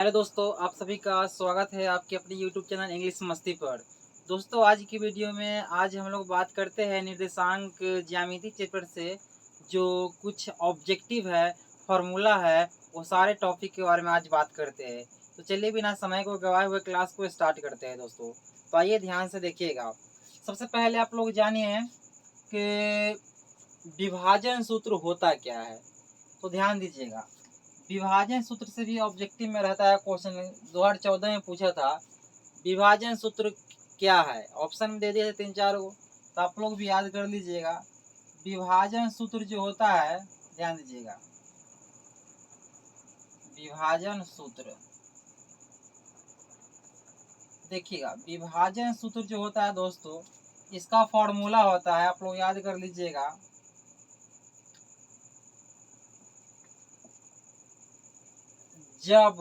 Hello दोस्तों, आप सभी का स्वागत है आपके अपने यूट्यूब चैनल इंग्लिश मस्ती पर। दोस्तों, आज की वीडियो में आज हम लोग बात करते हैं निर्देशांक ज्यामिति चैप्टर से जो कुछ ऑब्जेक्टिव है, फार्मूला है, वो सारे टॉपिक के बारे में आज बात करते हैं। तो चलिए बिना समय को गवाए हुए क्लास को स्टार्ट करते हैं दोस्तों। तो आइए ध्यान से देखिएगा। सबसे पहले आप लोग जानिए कि विभाजन सूत्र होता क्या है। तो ध्यान दीजिएगा, विभाजन सूत्र से भी ऑब्जेक्टिव में रहता है क्वेश्चन 2014 में पूछा था विभाजन सूत्र क्या है। ऑप्शन में दे दिए थे 3-4 को, तो आप लोग भी याद कर लीजिएगा। विभाजन सूत्र जो होता है, ध्यान दीजिएगा, विभाजन सूत्र देखिएगा। विभाजन सूत्र जो होता है दोस्तों, इसका फॉर्मूला होता है, आप लोग याद कर लीजिएगा। जब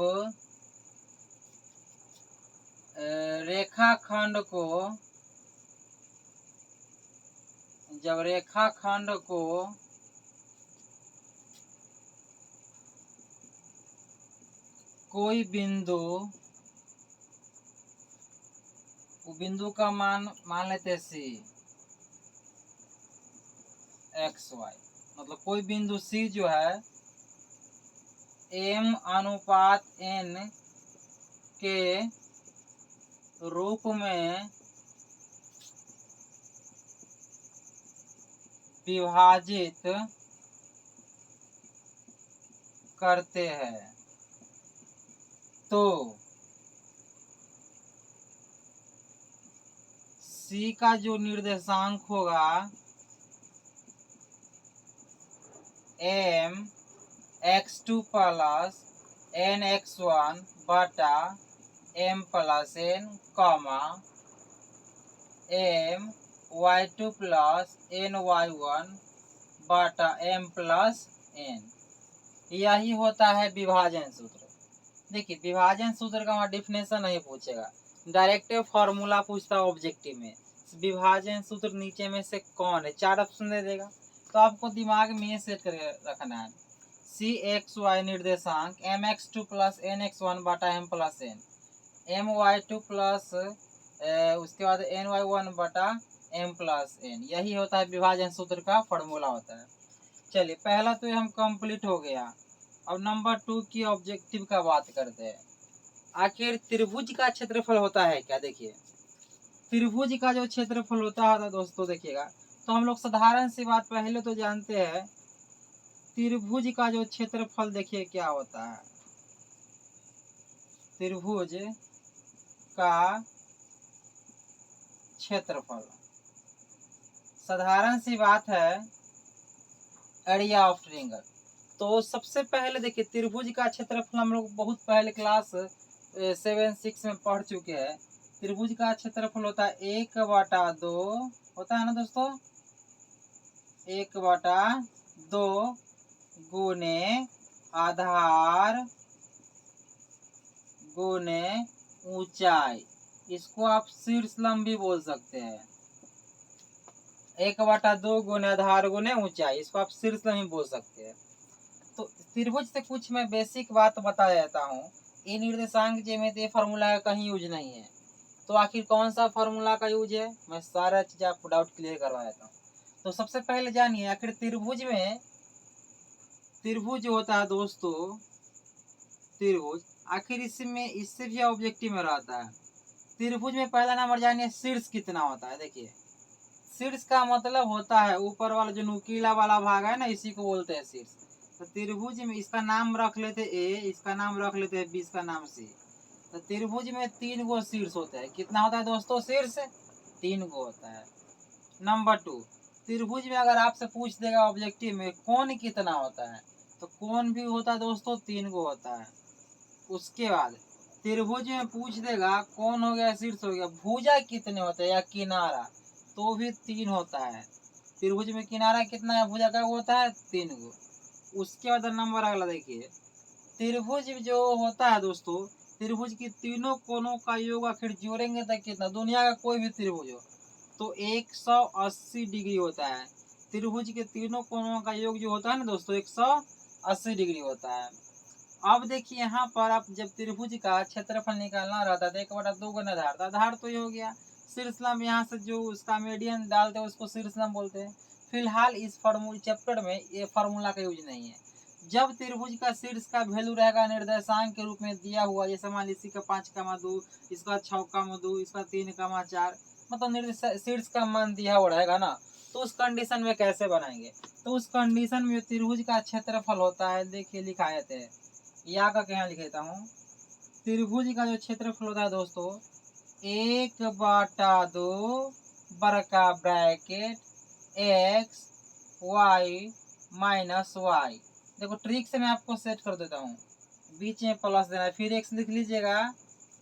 रेखाखंड को कोई बिंदु, बिंदु का मान लेते हैं सी एक्स वाई, मतलब कोई बिंदु सी जो है m अनुपात n के रूप में विभाजित करते हैं, तो C का जो निर्देशांक होगा m x2 plus n x1 बटा m plus n, m y2 plus n y1 बटा m प्लस n, यही होता है विभाजन सूत्र। देखिए, विभाजन सूत्र का वहाँ डिफिनेशन नहीं पूछेगा, डायरेक्ट फॉर्मूला पूछता है ऑब्जेक्टिव में। विभाजन सूत्र नीचे में से कौन है, 4 ऑप्शन दे देगा, तो आपको दिमाग में ये सेट करके रखना है। सी एक्स वाई निर्देशांक M X two plus N X one बटा M plus N, M Y two plus उसके बाद एन वाई वन बटा एम प्लस एन, यही होता है विभाजन सूत्र का फॉर्मूला होता है। चलिए, पहला तो हम कंप्लीट हो गया। अब नंबर 2 की ऑब्जेक्टिव का बात करते हैं। आखिर त्रिभुज का क्षेत्रफल होता है क्या। देखिए, त्रिभुज का जो क्षेत्रफल होता है दोस्तों, देखिएगा, तो हम लोग साधारण सी बात पहले तो जानते हैं, त्रिभुज का जो क्षेत्रफल देखिए क्या होता है। त्रिभुज का क्षेत्रफल साधारण सी बात है, एरिया ऑफ ट्रायंगल। तो सबसे पहले देखिए, त्रिभुज का क्षेत्रफल हम लोग बहुत पहले क्लास 7-6 में पढ़ चुके हैं। त्रिभुज का क्षेत्रफल होता है 1/2 होता है ना दोस्तों, 1/2 गुने आधार गुने ऊंचाई, इसको आप शीर्ष लंबी बोल सकते हैं। 1/2 गुने आधार गुने ऊंचाई, इसको आप शीर्ष लंबी बोल सकते हैं। तो त्रिभुज से कुछ मैं बेसिक बात बता देता हूँ। ये निर्देशांक ज्यामिति फार्मूला का कहीं यूज नहीं है, तो आखिर कौन सा फार्मूला का यूज है, मैं सारा चीज आपको डाउट क्लियर करवा देता हूँ। तो सबसे पहले जानिए, आखिर त्रिभुज होता है दोस्तों, त्रिभुज आखिर इसमें इससे भी ऑब्जेक्टिव में रहता है। त्रिभुज में पहला नंबर जानिए शीर्ष कितना होता है। देखिए, शीर्ष का मतलब होता है ऊपर वाला जो नुकीला वाला भाग है ना, इसी को बोलते हैं शीर्ष। तो त्रिभुज में इसका नाम रख लेते ए, इसका नाम रख लेते हैं बी, इसका नाम सी। तो त्रिभुज में 3 गो शीर्ष होता है। कितना होता है दोस्तों शीर्ष, 3 गो होता है। नंबर 2, त्रिभुज में अगर आपसे पूछ देगा ऑब्जेक्टिव में कोण कितना होता है, तो कोण भी होता है दोस्तों 3 गो होता है। उसके बाद त्रिभुज में पूछ देगा कौन हो गया शीर्ष हो गया, भुजा कितने होते हैं या किनारा, तो भी 3 होता है। त्रिभुज में किनारा कितना है, भुजा का होता है 3 गो। उसके बाद नंबर अगला देखिए, त्रिभुज जो होता है दोस्तों, त्रिभुज की तीनों कोनों का योग आखिर जोड़ेंगे तो कितना, दुनिया का कोई भी त्रिभुज हो तो 180 डिग्री होता है। त्रिभुज के तीनों कोनों का योग जो होता है ना दोस्तों, 180 डिग्री होता है। अब देखिए यहाँ पर आप जब त्रिभुज का क्षेत्रफल निकालना रहता है तो 1/2 गुना आधार, तो आधार तो ये हो गया। शीर्ष लंब यहाँ से जो उसका मीडियन डालते हैं उसको शीर्ष लंब बोलते हैं। फिलहाल इस फॉर्मूला चैप्टर में ये फार्मूला का यूज नहीं है। जब त्रिभुज का शीर्ष का वैल्यू रहेगा निर्देशांक के रूप में दिया हुआ, जैसे मान लीजिए इसका 5,2, इसका 6,2, इसका 3,4, मतलब निर्देश शीर्ष का मान दिया हुआ रहेगा ना, तो उस कंडीशन में कैसे बनाएंगे? तो उस कंडीशन में त्रिभुज का क्षेत्रफल होता है, देखिए लिखाए थे, या का यहाँ लिख देता हूँ। त्रिभुज का जो क्षेत्रफल होता है दोस्तों, 1/2 बड़का bracket x y minus y. देखो ट्रिक से मैं आपको सेट कर देता हूँ, बीच में प्लस देना है, फिर एक्स लिख लीजिएगा,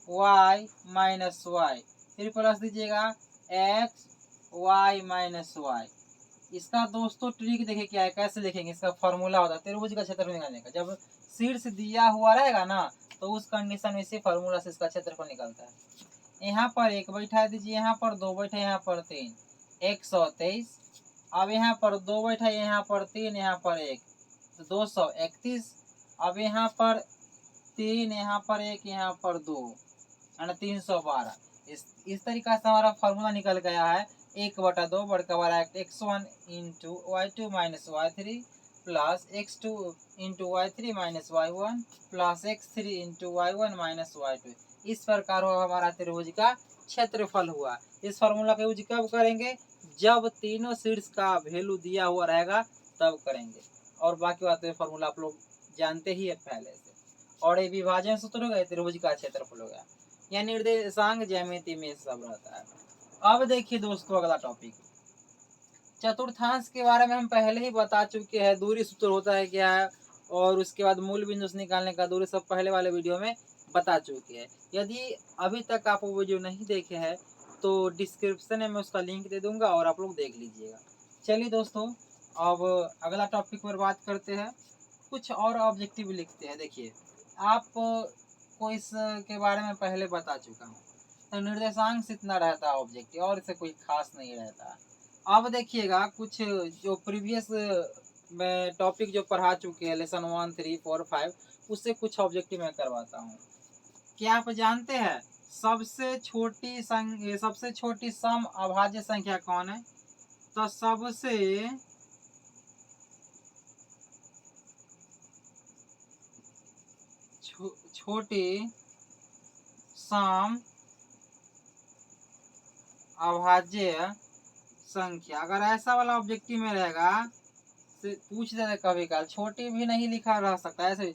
वाई माइनस वाई, फिर प्लस दीजिएगा एक्स वाई माइनस वाई। इसका दोस्तों ट्रिक देखिए क्या है, कैसे लिखेंगे। इसका फॉर्मूला होता है त्रिभुज का क्षेत्रफल निकालने का, जब शीर्ष दिया हुआ रहेगा ना तो उस कंडीशन में इसी फॉर्मूला से इसका क्षेत्रफल निकलता है। यहाँ पर 1 बैठा दीजिए, यहाँ पर 2 बैठे, यहाँ पर 3, 123। अब यहाँ पर 2 बैठा, यहाँ पर 3, यहाँ पर 1, तो 231। अब यहाँ पर 3, यहाँ पर 1, यहाँ पर 2, यानी 312। इस तरीका से हमारा फॉर्मूला निकल गया है। 1/2 बड़का बड़ा x1 into y2 minus y3 plus x2 into y3 minus y1 plus x3 into y1 minus y2। इस प्रकार हमारा त्रिभुज का क्षेत्रफल हुआ। इस फार्मूला का यूज कब करेंगे? जब तीनों शीर्ष का वैल्यू दिया हुआ रहेगा तब करेंगे, और बाकी बातें फार्मूला आप लोग जानते ही है पहले से। और ये विभाजन सूत्र हो गया, त्रिभुज का क्षेत्रफल हो गया, या निर्देशांक ज्यामिति में सब रहता है। अब देखिए दोस्तों अगला टॉपिक, चतुर्थांश के बारे में हम पहले ही बता चुके हैं, दूरी सूत्र होता है क्या है, और उसके बाद मूल बिंदु से निकालने का दूरी सब पहले वाले वीडियो में बता चुके हैं। यदि अभी तक आप वो वीडियो नहीं देखे हैं तो डिस्क्रिप्शन में उसका लिंक दे दूंगा और आप लोग देख लीजिएगा। चलिए दोस्तों, अब अगला टॉपिक पर बात करते हैं। कुछ और ऑब्जेक्टिव लिखते हैं। देखिए आपको इसके बारे में पहले बता चुका हूँ, तो निर्देशांक से इतना रहता है ऑब्जेक्टिव, और इससे कोई खास नहीं रहता। अब देखिएगा कुछ जो प्रीवियस में टॉपिक जो पढ़ा चुके हैं, लेसन 1, 3, 4, 5, उससे कुछ ऑब्जेक्टिव मैं करवाता हूँ। क्या आप जानते हैं सबसे छोटी सम अभाज्य संख्या कौन है? तो सबसे छोटी सम अभाज्य संख्या, अगर ऐसा वाला ऑब्जेक्टिव में रहेगा पूछ देते कभी कभार, छोटी भी नहीं लिखा रह सकता ऐसे,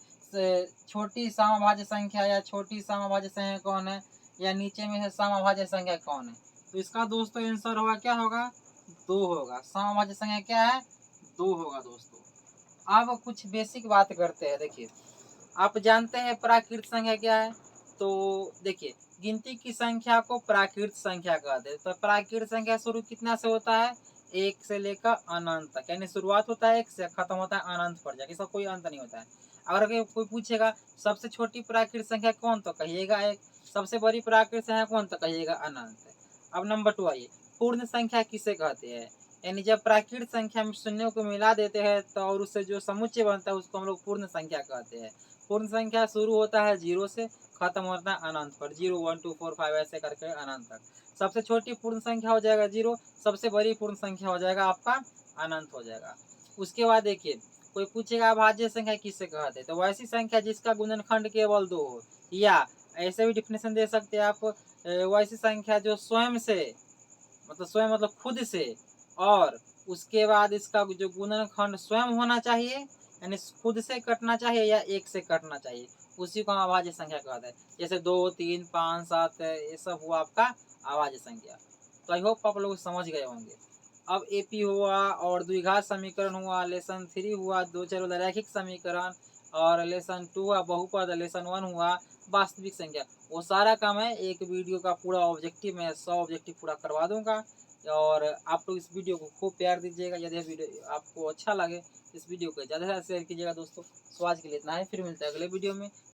छोटी समअभाज्य संख्या या छोटी समअभाज्य संख्या कौन है, या नीचे में है समअभाज्य संख्या कौन है। तो इसका दोस्तों आंसर होगा, क्या होगा? 2 होगा। समअभाज्य संख्या क्या है? 2 होगा दोस्तों। अब कुछ बेसिक बात करते हैं। देखिए आप जानते हैं प्राकृत संख्या क्या है? तो देखिए गिनती की संख्या को प्राकृत संख्या कहते हैं। तो प्राकृत संख्या शुरू कितना से होता है? 1 से लेकर अनंत तक, यानी शुरुआत होता है 1 से, खत्म होता है अनंत पर जाके, इसका कोई अंत नहीं होता है। अगर कोई पूछेगा सबसे छोटी प्राकृत संख्या कौन, तो कहिएगा 1। सबसे बड़ी प्राकृत संख्या कौन, तो कहिएगा अनंत। अब नंबर 2 आइए, पूर्ण संख्या किसे कहते हैं? यानी जब प्राकृत संख्या में शून्यों को मिला देते हैं तो और उससे जो समुच्चय बनता है उसको हम लोग पूर्ण संख्या कहते हैं। पूर्ण संख्या शुरू होता है 0 से, खत्म होता है अनंत पर, 0, 1, 2, 4, 5 ऐसे करके अनंत तक। सबसे छोटी पूर्ण संख्या हो जाएगा 0, सबसे बड़ी पूर्ण संख्या हो जाएगा आपका अनंत हो जाएगा। उसके बाद देखिए कोई पूछेगा अभाज्य संख्या किससे कहते हैं? तो वैसी संख्या जिसका गुणनखंड केवल 2 हो, या ऐसे भी डिफिनेशन दे सकते हैं आप, वैसी संख्या जो स्वयं से, मतलब स्वयं मतलब खुद से, और उसके बाद इसका जो गुणनखंड स्वयं होना चाहिए, यानी खुद से कटना चाहिए या 1 से कटना चाहिए, उसी को हम अभाज्य संख्या कहते हैं। जैसे 2, 3, 5, 7 ये सब हुआ आपका अभाज्य संख्या। तो आई होप आप लोग समझ गए होंगे। अब एपी हुआ, और द्विघात समीकरण हुआ, लेसन 3 हुआ, 2 चर वाला रैखिक समीकरण, और लेसन 2 हुआ बहुपद, लेसन 1 हुआ वास्तविक संख्या। वो सारा काम है एक वीडियो का पूरा ऑब्जेक्टिव, मैं 100 ऑब्जेक्टिव पूरा करवा दूंगा। और आप लोग इस वीडियो को खूब प्यार दीजिएगा। यदि वीडियो आपको अच्छा लगे इस वीडियो को ज़्यादा से ज़्यादा शेयर कीजिएगा दोस्तों। सो आज के लिए इतना है, फिर मिलता है अगले वीडियो में।